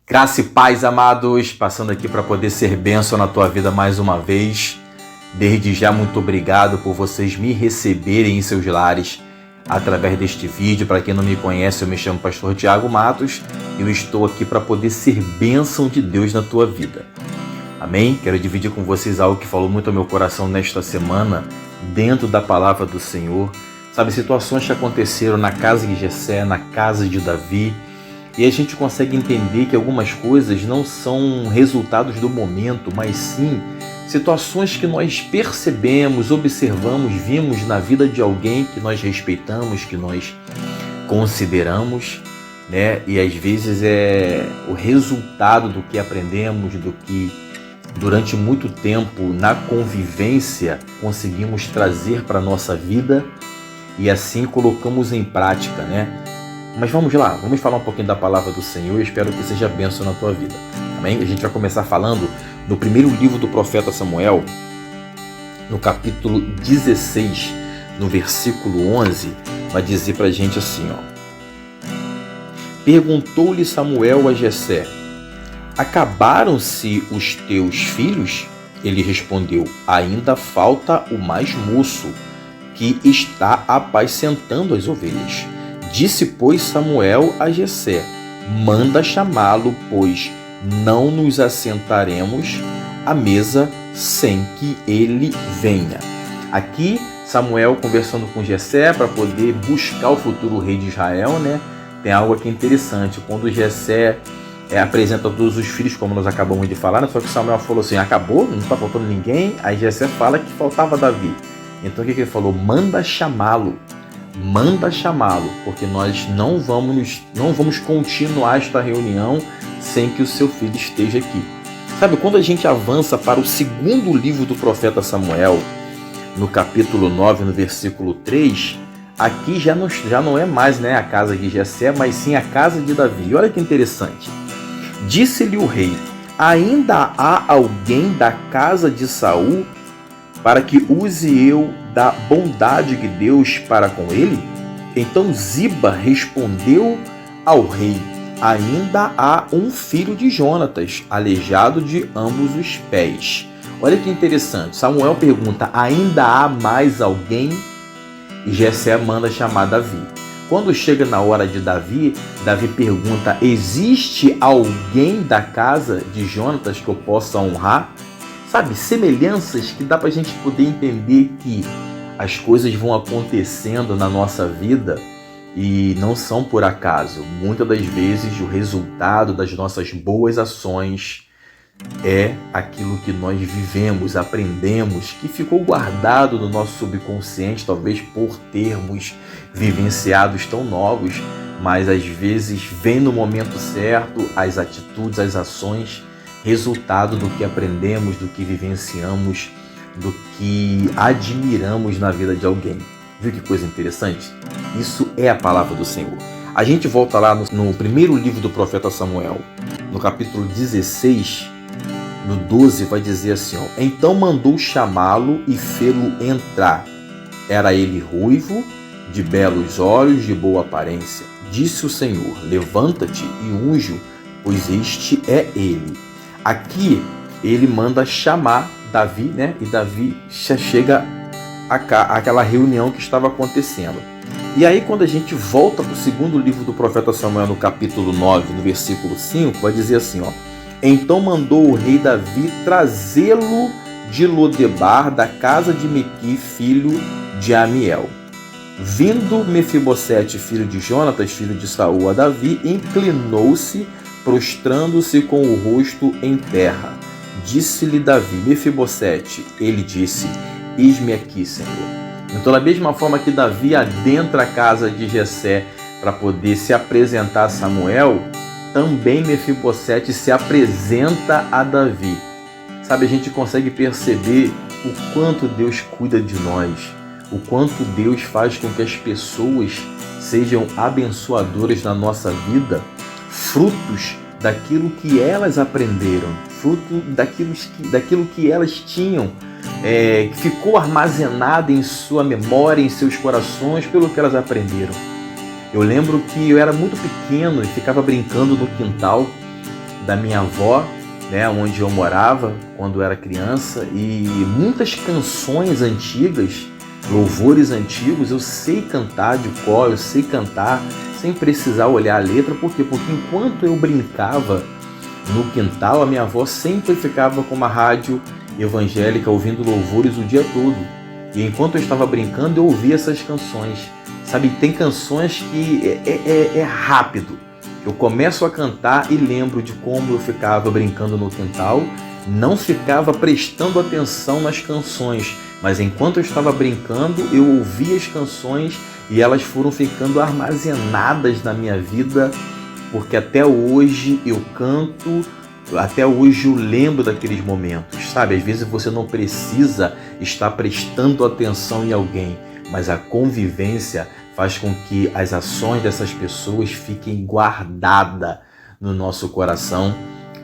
Graça e paz, amados, passando aqui para poder ser bênção na tua vida mais uma vez. Desde já, muito obrigado por vocês me receberem em seus lares através deste vídeo. Para quem não me conhece, eu me chamo Pastor Tiago Matos e eu estou aqui para poder ser bênção de Deus na tua vida. Amém? Quero dividir com vocês algo que falou muito ao meu coração nesta semana, dentro da palavra do Senhor. Sabe, situações que aconteceram na casa de Jessé, na casa de Davi, e a gente consegue entender que algumas coisas não são resultados do momento, mas sim situações que nós percebemos, observamos, vimos na vida de alguém que nós respeitamos, que nós consideramos, né? E às vezes é o resultado do que aprendemos, do que durante muito tempo na convivência conseguimos trazer para a nossa vida e assim colocamos em prática, né? Mas vamos lá, vamos falar um pouquinho da palavra do Senhor. Eu espero que seja bênção na tua vida. Amém? A gente vai começar falando no primeiro livro do profeta Samuel, no capítulo 16, no versículo 11, vai dizer pra gente assim, ó. Perguntou-lhe Samuel a Jessé: acabaram-se os teus filhos? Ele respondeu: ainda falta o mais moço, que está apacentando as ovelhas. Disse, pois, Samuel a Jessé: manda chamá-lo, pois não nos assentaremos à mesa sem que ele venha. Aqui, Samuel conversando com Jessé para poder buscar o futuro rei de Israel, né? Tem algo aqui interessante. Quando Jessé apresenta todos os filhos, como nós acabamos de falar, né? Só que Samuel falou assim: acabou? Não está faltando ninguém? Aí Jessé fala que faltava Davi. Então o que ele falou? Manda chamá-lo. Manda chamá-lo, porque nós não vamos continuar esta reunião sem que o seu filho esteja aqui. Sabe, quando a gente avança para o segundo livro do profeta Samuel, no capítulo 9, no versículo 3, aqui já não é mais, né, a casa de Jessé, mas sim a casa de Davi. Olha que interessante. Disse-lhe o rei: ainda há alguém da casa de Saul para que use eu da bondade de Deus para com ele? Então Ziba respondeu ao rei: ainda há um filho de Jonatas, aleijado de ambos os pés. Olha que interessante. Samuel pergunta: ainda há mais alguém? E Jessé manda chamar Davi. Quando chega na hora de Davi, Davi pergunta: existe alguém da casa de Jonatas que eu possa honrar? Sabe, semelhanças que dá para a gente poder entender que as coisas vão acontecendo na nossa vida e não são por acaso. Muitas das vezes o resultado das nossas boas ações é aquilo que nós vivemos, aprendemos, que ficou guardado no nosso subconsciente, talvez por termos vivenciados tão novos, mas às vezes vem no momento certo as atitudes, as ações, resultado do que aprendemos, do que vivenciamos, do que admiramos na vida de alguém. Viu que coisa interessante? Isso é a palavra do Senhor. A gente volta lá no primeiro livro do profeta Samuel, no capítulo 16, no 12, vai dizer assim, ó: então mandou chamá-lo e fê-lo entrar. Era ele ruivo, de belos olhos, de boa aparência. Disse o Senhor: levanta-te e unge-o, pois este é ele. Aqui ele manda chamar Davi, né? E Davi já chega àquela reunião que estava acontecendo. E aí, quando a gente volta para o segundo livro do profeta Samuel, no capítulo 9, no versículo 5, vai dizer assim, ó: então mandou o rei Davi trazê-lo de Lodebar, da casa de Mequi, filho de Amiel. Vindo Mefibosete, filho de Jonatas, filho de Saul, a Davi, inclinou-se, prostrando-se com o rosto em terra. Disse-lhe Davi: Mefibosete. Ele disse: eis-me aqui, Senhor. Então, da mesma forma que Davi adentra a casa de Jessé para poder se apresentar a Samuel, também Mefibosete se apresenta a Davi. Sabe, a gente consegue perceber o quanto Deus cuida de nós, o quanto Deus faz com que as pessoas sejam abençoadoras na nossa vida, frutos daquilo que elas aprenderam, fruto daquilo que elas tinham, que ficou armazenado em sua memória, em seus corações, pelo que elas aprenderam. Eu lembro que eu era muito pequeno e ficava brincando no quintal da minha avó, né, onde eu morava quando era criança, e muitas canções antigas, louvores antigos, eu sei cantar de cor, eu sei cantar sem precisar olhar a letra. Por quê? Porque enquanto eu brincava no quintal, a minha avó sempre ficava com uma rádio evangélica ouvindo louvores o dia todo. E enquanto eu estava brincando, eu ouvia essas canções. Sabe, tem canções que é rápido. Eu começo a cantar e lembro de como eu ficava brincando no quintal, não ficava prestando atenção nas canções, mas enquanto eu estava brincando, eu ouvia as canções e elas foram ficando armazenadas na minha vida, porque até hoje eu canto, até hoje eu lembro daqueles momentos, sabe? Às vezes você não precisa estar prestando atenção em alguém, mas a convivência faz com que as ações dessas pessoas fiquem guardadas no nosso coração,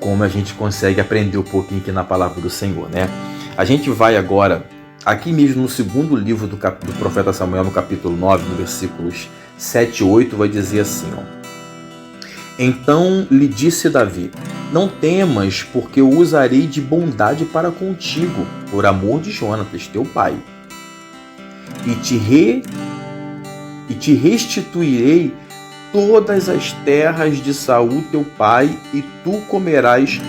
como a gente consegue aprender um pouquinho aqui na palavra do Senhor, né? A gente vai agora, aqui mesmo no segundo livro do profeta Samuel, no capítulo 9, no versículos 7 e 8, vai dizer assim, ó: Então lhe disse Davi: Não temas, porque eu usarei de bondade para contigo, por amor de Jonatas, teu pai, e te restituirei todas as terras de Saul teu pai, e tu comerás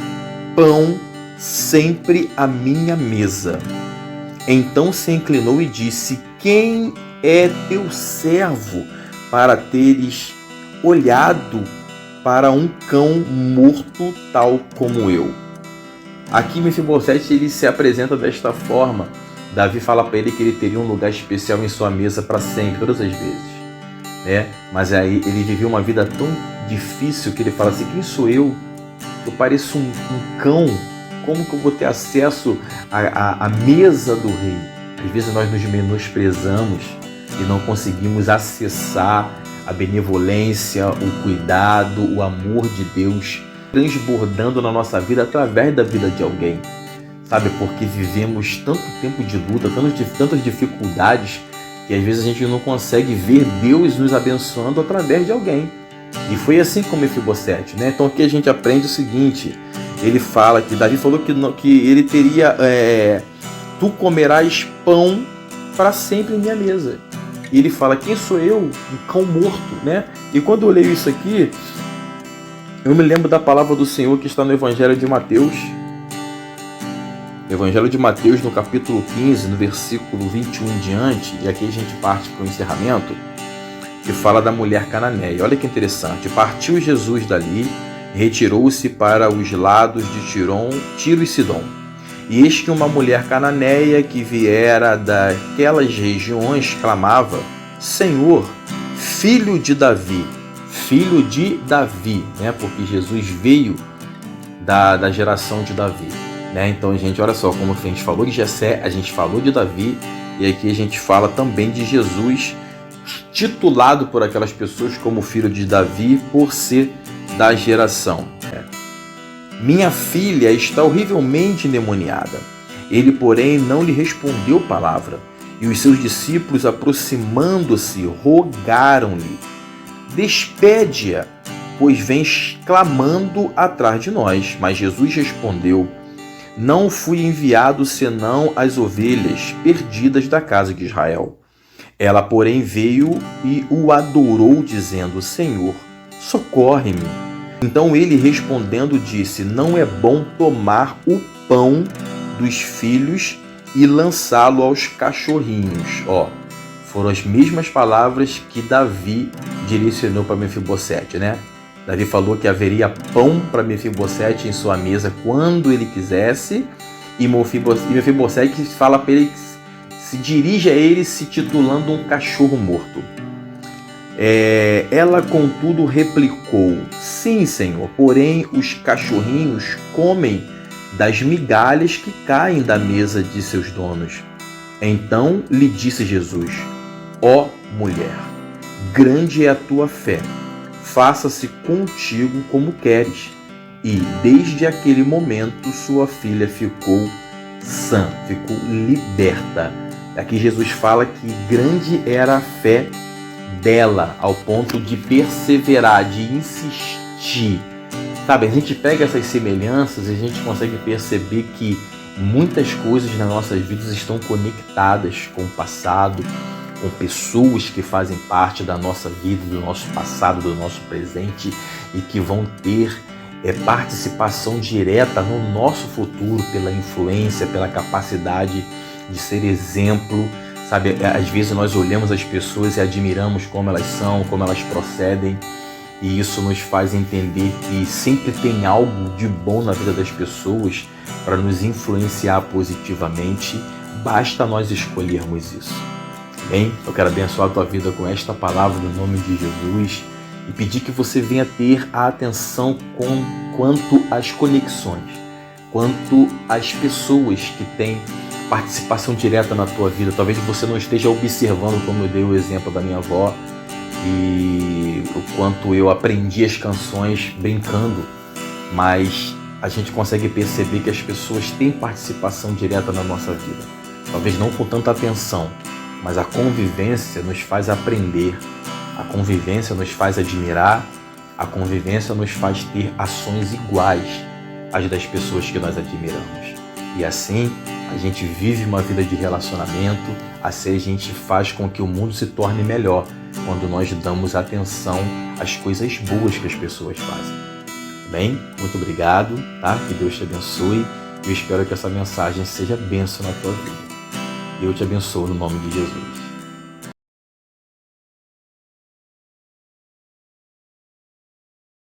pão sempre à minha mesa. Então se inclinou e disse: Quem é teu servo para teres olhado para um cão morto tal como eu? Aqui Mefibosete ele se apresenta desta forma. Davi fala para ele que ele teria um lugar especial em sua mesa para sempre, todas as vezes, né? Mas aí ele viveu uma vida tão difícil que ele fala assim: quem sou eu? Eu pareço um cão. Como que eu vou ter acesso à mesa do rei? Às vezes nós nos menosprezamos e não conseguimos acessar a benevolência, o cuidado, o amor de Deus transbordando na nossa vida através da vida de alguém. Sabe, porque vivemos tanto tempo de luta, tantas dificuldades, que às vezes a gente não consegue ver Deus nos abençoando através de alguém. E foi assim com Mefibosete, né? Então aqui a gente aprende o seguinte: ele fala que Davi falou que ele teria, tu comerás pão para sempre em minha mesa. E ele fala: quem sou eu? Um cão morto, né? E quando eu leio isso aqui, eu me lembro da palavra do Senhor que está no Evangelho de Mateus. Evangelho de Mateus, no capítulo 15, no versículo 21 em diante, e aqui a gente parte para o encerramento, que fala da mulher cananeia. Olha que interessante: partiu Jesus dali, retirou-se para os lados de Tiro e Sidom. E eis que uma mulher cananeia que viera daquelas regiões clamava: Senhor, filho de Davi, né? Porque Jesus veio da geração de Davi. Né? Então, gente, olha só, como a gente falou de Jessé, a gente falou de Davi, e aqui a gente fala também de Jesus, titulado por aquelas pessoas como filho de Davi, por ser da geração. Minha filha está horrivelmente endemoniada. Ele, porém, não lhe respondeu palavra, e os seus discípulos, aproximando-se, rogaram-lhe: Despede-a, pois vens clamando atrás de nós. Mas Jesus respondeu: Não fui enviado senão às ovelhas perdidas da casa de Israel. Ela, porém, veio e o adorou, dizendo: Senhor, socorre-me. Então ele, respondendo, disse: Não é bom tomar o pão dos filhos e lançá-lo aos cachorrinhos. Foram as mesmas palavras que Davi direcionou para Mefibosete, né? Davi falou que haveria pão para Mefibosete em sua mesa quando ele quisesse, e Mefibosete fala para ele, se dirige a ele se titulando um cachorro morto. Ela, contudo, replicou: Sim, Senhor, porém os cachorrinhos comem das migalhas que caem da mesa de seus donos. Então lhe disse Jesus: Ó mulher, grande é a tua fé. Faça-se contigo como queres. E desde aquele momento sua filha ficou sã, ficou liberta. Aqui Jesus fala que grande era a fé dela, ao ponto de perseverar, de insistir. Sabe, a gente pega essas semelhanças e a gente consegue perceber que muitas coisas nas nossas vidas estão conectadas com o passado, com pessoas que fazem parte da nossa vida, do nosso passado, do nosso presente e que vão ter participação direta no nosso futuro pela influência, pela capacidade de ser exemplo. Sabe, às vezes nós olhamos as pessoas e admiramos como elas são, como elas procedem, e isso nos faz entender que sempre tem algo de bom na vida das pessoas para nos influenciar positivamente, basta nós escolhermos isso. Bem, eu quero abençoar a tua vida com esta palavra no nome de Jesus e pedir que você venha ter a atenção quanto às conexões, quanto às pessoas que têm participação direta na tua vida. Talvez você não esteja observando, como eu dei o exemplo da minha avó, e o quanto eu aprendi as canções brincando, mas a gente consegue perceber que as pessoas têm participação direta na nossa vida. Talvez não com tanta atenção, mas a convivência nos faz aprender, a convivência nos faz admirar, a convivência nos faz ter ações iguais às das pessoas que nós admiramos. E assim a gente vive uma vida de relacionamento, assim a gente faz com que o mundo se torne melhor quando nós damos atenção às coisas boas que as pessoas fazem. Bem, muito obrigado, tá? Que Deus te abençoe. Eu espero que essa mensagem seja bênção na tua vida. Eu te abençoo no nome de Jesus.